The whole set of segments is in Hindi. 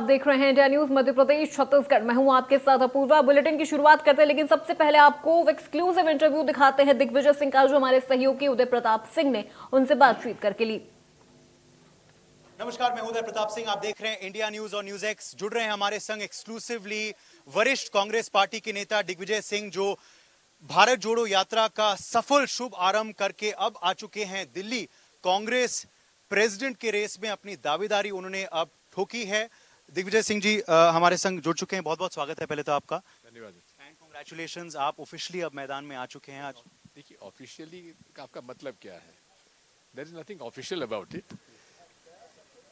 आप देख रहे हैं इंडिया न्यूज मध्य प्रदेश छत्तीसगढ़। मैं हूं आपके साथ अपूर्वा। बुलेटिन की शुरुआत करते हैं, लेकिन सबसे पहले आपको एक्सक्लूसिव इंटरव्यू दिखाते हैं दिग्विजय सिंह का, जो हमारे सहयोगी उदय प्रताप सिंह ने उनसे बातचीत करके ली। नमस्कार, मैं उदय प्रताप सिंह। आप देख रहे हैं इंडिया न्यूज और न्यूज एक्स। जुड़ रहे हैं हमारे संग एक्सक्लूसिवली वरिष्ठ कांग्रेस पार्टी के नेता दिग्विजय सिंह, जो भारत जोड़ो यात्रा का सफल शुभ आरंभ करके अब आ चुके हैं दिल्ली। कांग्रेस प्रेसिडेंट के रेस में अपनी दावेदारी उन्होंने अब ठोकी है। दिग्विजय सिंह जी हमारे संग जुड़ चुके हैं, बहुत बहुत स्वागत है पहले तो आपका। धन्यवाद एंड कांग्रेचुलेशंस, आप ऑफिशियली अब मैदान में आ चुके हैं आज। देखिए, ऑफिशियली आपका मतलब क्या है? There is nothing official about it.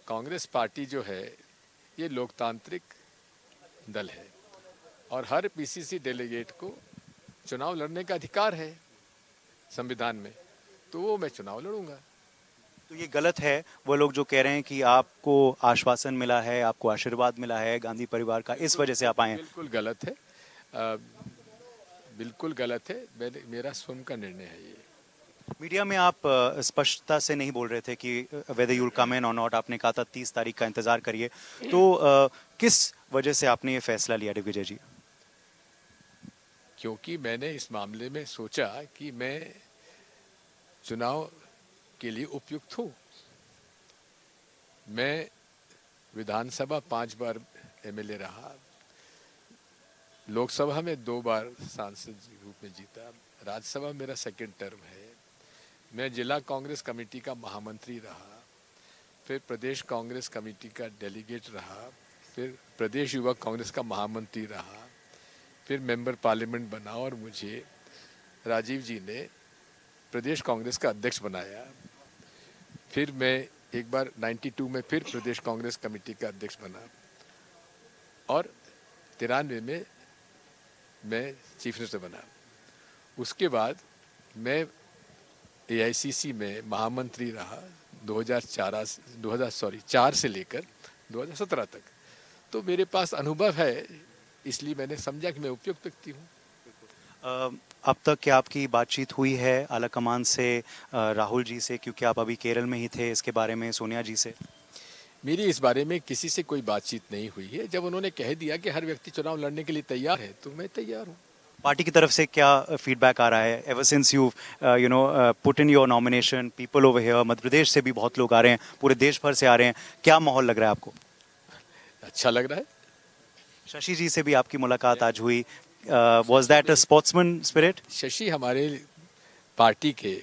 Congress party जो है ये लोकतांत्रिक दल है और हर पीसीसी डेलीगेट को चुनाव लड़ने का अधिकार है संविधान में, तो वो मैं चुनाव लड़ूंगा। तो ये गलत है वो लोग जो कह रहे हैं कि आपको आश्वासन मिला है, आपको आशीर्वाद मिला है गांधी परिवार का, इस वजह से आप आए हैं। बिल्कुल गलत है, बिल्कुल गलत है। मेरा स्वयं का निर्णय है ये। मीडिया में आप स्पष्टता से नहीं बोल रहे थे कि वेदर यू विल कम इन और नॉट। आपने कहा था 30 तारीख का इंतजार करिए, तो किस वजह से आपने ये फैसला लिया दिग्विजय जी? क्योंकि मैंने इस मामले में सोचा कि मैं चुनाव के लिए उपयुक्त हूँ। मैं विधानसभा 5 बार एमएलए रहा, लोकसभा में 2 बार सांसद के रूप में जीता, राज्यसभा मेरा सेकंड टर्म है। मैं जिला कांग्रेस कमेटी का महामंत्री रहा, फिर प्रदेश कांग्रेस कमेटी का डेलीगेट रहा, फिर प्रदेश युवा कांग्रेस का महामंत्री रहा, फिर मेंबर पार्लियामेंट बना और मुझे राजीव जी ने प्रदेश कांग्रेस का अध्यक्ष बनाया। फिर मैं एक बार 92 में फिर प्रदेश कांग्रेस कमेटी का अध्यक्ष बना और 93 में मैं चीफ मिनिस्टर बना। उसके बाद मैं एआईसीसी में महामंत्री रहा 2004 से लेकर 2017 तक। तो मेरे पास अनुभव है, इसलिए मैंने समझा कि मैं उपयुक्त व्यक्ति हूँ। अब तक क्या आपकी बातचीत हुई है आलाकमान से, राहुल जी से, क्योंकि आप अभी केरल में ही थे, इसके बारे में सोनिया जी से? मेरी इस बारे में किसी से कोई बातचीत नहीं हुई है। जब उन्होंने कह दिया कि हर व्यक्ति चुनाव लड़ने के लिए तैयार है, तो मैं तैयार हूँ। पार्टी की तरफ से क्या फीडबैक आ रहा है? Ever since you put in your nomination, people over here, Madhya Pradesh से भी बहुत लोग आ रहे हैं, पूरे देश भर से आ रहे हैं, क्या माहौल लग रहा है आपको? अच्छा लग रहा है। शशि जी से भी आपकी मुलाकात आज हुई। Was that a sportsman spirit? Shashi हमारे पार्टी के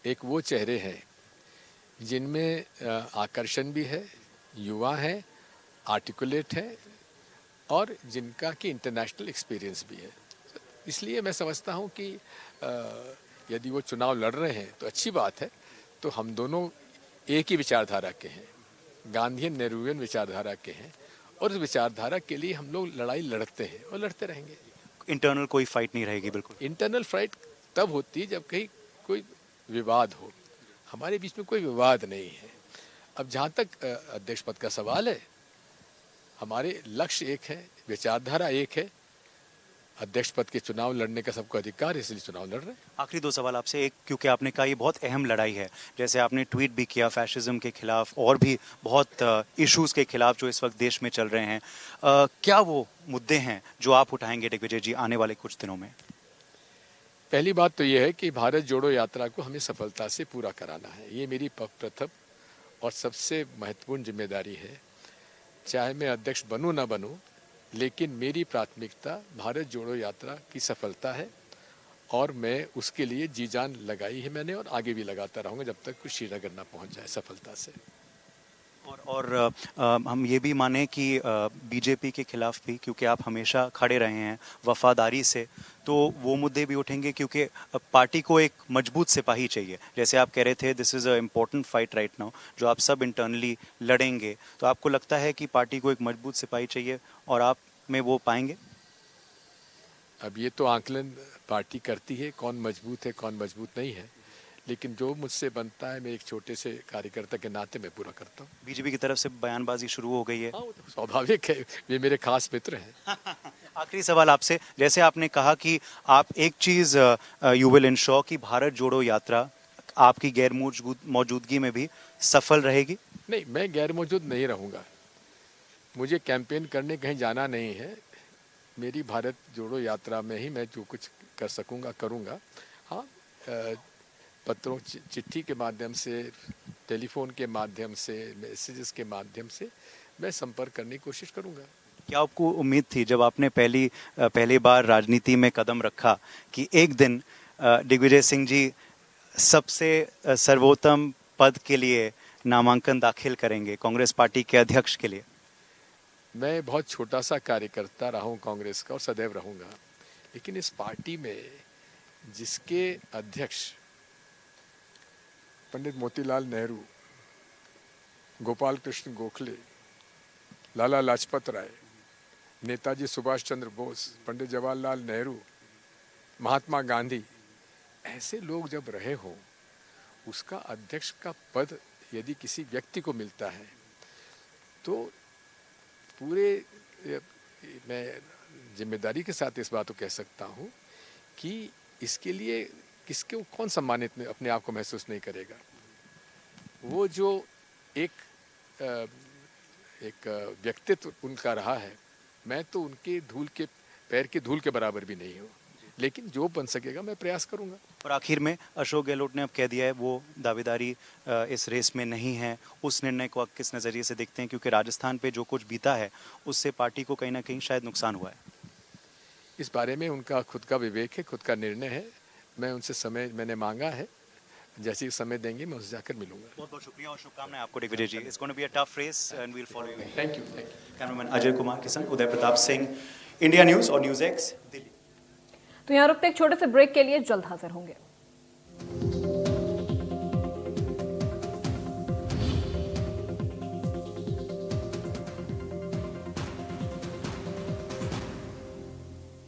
एक वो चेहरे हैं जिनमें आकर्षण भी है, युवा है, आर्टिकुलेट है और जिनका कि इंटरनेशनल एक्सपीरियंस भी है। इसलिए मैं समझता हूँ कि यदि वो चुनाव लड़ रहे हैं तो अच्छी बात है। तो हम दोनों एक ही विचारधारा के हैं, गांधीयन नेहरूवियन विचारधारा के हैं, और उस विचारधारा के लिए हम लोग लड़ाई लड़ते हैं और लड़ते रहेंगे। इंटरनल कोई फाइट नहीं रहेगी? बिल्कुल। इंटरनल फाइट तब होती है जब कहीं कोई विवाद हो। हमारे बीच में कोई विवाद नहीं है। अब जहाँ तक अध्यक्ष पद का सवाल है, हमारे लक्ष्य एक है, विचारधारा एक है। अध्यक्ष पद के चुनाव लड़ने का सबको अधिकार है, इसलिए चुनाव लड़ रहे हैं। आखिरी 2 सवाल आपसे। एक, क्योंकि आपने कहा ये बहुत अहम लड़ाई है, जैसे आपने ट्वीट भी किया फैशिज्म के खिलाफ और भी बहुत इश्यूज के खिलाफ जो इस वक्त देश में चल रहे हैं, क्या वो मुद्दे हैं जो आप उठाएंगे दिग्विजय जी आने वाले कुछ दिनों में? पहली बात तो ये है कि भारत जोड़ो यात्रा को हमें सफलता से पूरा कराना है। ये मेरी प्रथम और सबसे महत्वपूर्ण जिम्मेदारी है। चाहे मैं अध्यक्ष बनूं ना बनूं, लेकिन मेरी प्राथमिकता भारत जोड़ो यात्रा की सफलता है और मैं उसके लिए जी जान लगाई है मैंने, और आगे भी लगाता रहूँगा जब तक कुछ श्रीनगर ना पहुँच जाए सफलता से। और हम ये भी माने कि बीजेपी के खिलाफ भी, क्योंकि आप हमेशा खड़े रहे हैं वफादारी से, तो वो मुद्दे भी उठेंगे, क्योंकि पार्टी को एक मजबूत सिपाही चाहिए। जैसे आप कह रहे थे this is a important fight right now, जो आप सब इंटरनली लड़ेंगे, तो आपको लगता है कि पार्टी को एक मजबूत सिपाही चाहिए और आप में वो पाएंगे? अब ये तो आकलन पार्टी करती है, कौन मजबूत है कौन मजबूत नहीं है, लेकिन जो मुझसे बनता है मैं एक छोटे से कार्यकर्ता के नाते मैं पूरा करता हूँ। बीजेपी की तरफ से बयानबाजी शुरू हो गई है। हाँ, वो तो स्वाभाविक है, वे मेरे खास मित्र हैं। आखिरी सवाल आपसे, जैसे आपने कहा कि आप एक चीज यू विल इंश्योर कि भारत जोड़ो यात्रा आपकी गैर मौजूदगी में भी सफल रहेगी? नहीं, मैं गैर मौजूद नहीं रहूँगा। मुझे कैंपेन करने कहीं जाना नहीं है। मेरी भारत जोड़ो यात्रा में ही मैं जो कुछ कर सकूंगा करूंगा। हाँ, पत्रों चिट्ठी के माध्यम से, टेलीफोन के माध्यम से, मैसेजेस के माध्यम से मैं संपर्क करने की कोशिश करूंगा। क्या आपको उम्मीद थी जब आपने पहली बार राजनीति में कदम रखा कि एक दिन दिग्विजय सिंह जी सबसे सर्वोत्तम पद के लिए नामांकन दाखिल करेंगे कांग्रेस पार्टी के अध्यक्ष के लिए? मैं बहुत छोटा सा कार्यकर्ता रहा हूँ कांग्रेस का और सदैव रहूंगा, लेकिन इस पार्टी में जिसके अध्यक्ष पंडित मोतीलाल नेहरू, गोपाल कृष्ण गोखले, लाला लाजपत राय, नेताजी सुभाष चंद्र बोस, पंडित जवाहरलाल नेहरू, महात्मा गांधी, ऐसे लोग जब रहे हो, उसका अध्यक्ष का पद यदि किसी व्यक्ति को मिलता है तो पूरे, मैं जिम्मेदारी के साथ इस बात को कह सकता हूँ कि इसके लिए किसको कौन सम्मानित में अपने आप को महसूस नहीं करेगा। वो जो एक व्यक्तित्व उनका रहा है, मैं तो उनके पैर के धूल के बराबर भी नहीं हूँ, लेकिन जो बन सकेगा मैं प्रयास करूंगा। और आखिर में अशोक गहलोत ने अब कह दिया है वो दावेदारी इस रेस में नहीं है। उस निर्णय को आप किस नज़रिए से देखते हैं, क्योंकि राजस्थान पे जो कुछ बीता है उससे पार्टी को कहीं ना कहीं शायद नुकसान हुआ है? इस बारे में उनका खुद का विवेक है, खुद का निर्णय है। मैं उनसे समय मैंने मांगा है, जैसे ही समय देंगे मैं उससे जाकर मिलूंगा। बहुत बहुत शुक्रिया और शुभकामनाएं आपको Digvijay ji. It's gonna be a tough race and we will follow you. Thank you. Cameraman Ajay Kumar के संग उदय प्रताप सिंह, इंडिया न्यूज़ और न्यूज़ एक्स, दिल्ली। तो यहाँ रुकते एक छोटे से ब्रेक के लिए, जल्द हाजिर होंगे।